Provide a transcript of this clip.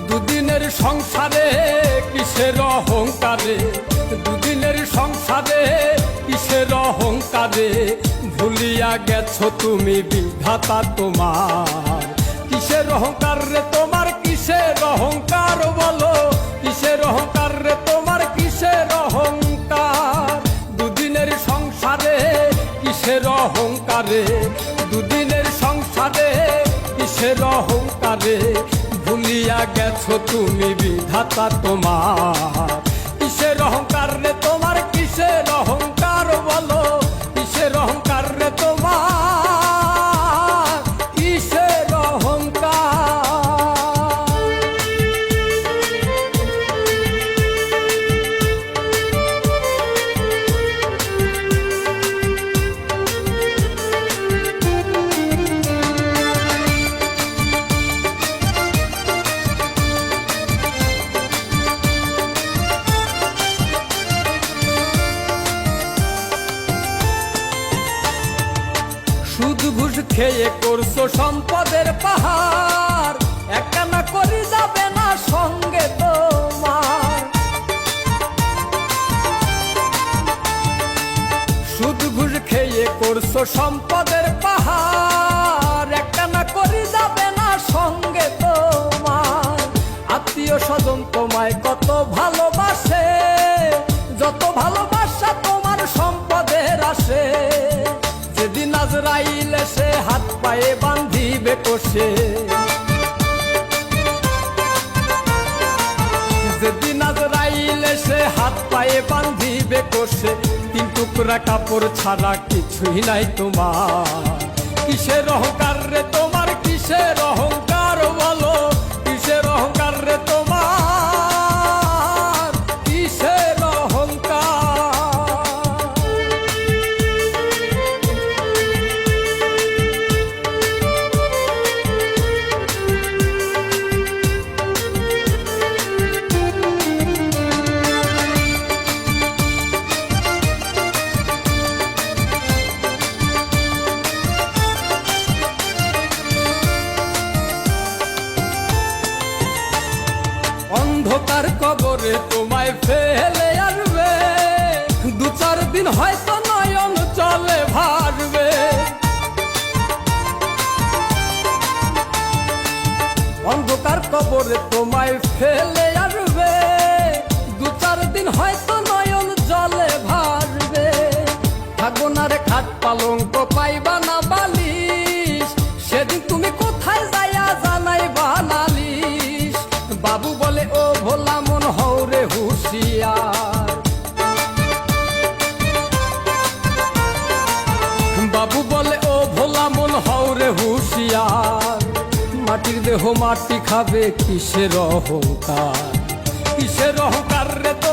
দুদিনের সংসারে কিসের অহংকারে, দুদিনের সংসারে কিসের অহংকারে, ভুলিয়া গেছো তুমি বিধাতা তোমার। কিসের অহংকার রে তোমার, কিসের অহংকার বলো, কিসের অহংকার রে তোমার, কিসের অহংকার। দুদিনের সংসারে কিসের অহংকারে, দুদিনের সংসারে কিসের অহংকারে, ভুলিয়া গেছো তুমি বিধাতা তোমার। কিসের অহংকার রে তোমার, কিসের অহংকার বলো, কিসের অহংকার রে তোমার, কিসের অহংকার। সুদ ঘুষ খেয়ে করছো সম্পদের পাহাড়, একখানা করি যাবে না সঙ্গে তোমার। সুদ ঘুষ খেয়ে করছো সম্পদের পাহাড়, একখানা করি যাবে না সঙ্গে তোমার। আত্মীয় স্বজন তোমায় কত ভালোবাসে, যত ভালোবাসা তোমার সম্পদের আসে। যেদিন আজরাইল এসে হাত পায়ে বান্ধিবে কষে, যেদিন আজরাইল এসে হাত পায়ে বান্ধিবে কষে, তিন টুকরা কাপড় ছাড়া কিছুই নাই তোমার। কিসের অহংকার রে তোমার, কিসের অহংকার বলো, কিসের অহংকার রে তোমার, কিসের অহংকার। অন্ধকার কবরে তোমায় ফেলে আসবে, দু চার দিন হয়তো নয়ন চলে ভাসবে। অন্ধকার কবরে তোমায় ফেলে আসবে, দু চার দিন হয়তো নয়ন জলে ভাসবে। থাকবো না রে খাট পালঙ্ক, পাইবা না বালিশ, সেদিন তুমি কোথায় যাইয়া জানাইবা নালিশ। বাবু বলে ও ভোলা মন হও রে হুঁশিয়ার, বাবু বলে ও ভোলা মন হও রে হুঁশিয়ার। মাটির দেহ মাটি খাবে, কিসের অহংকার, কিসের অহংকার রে তো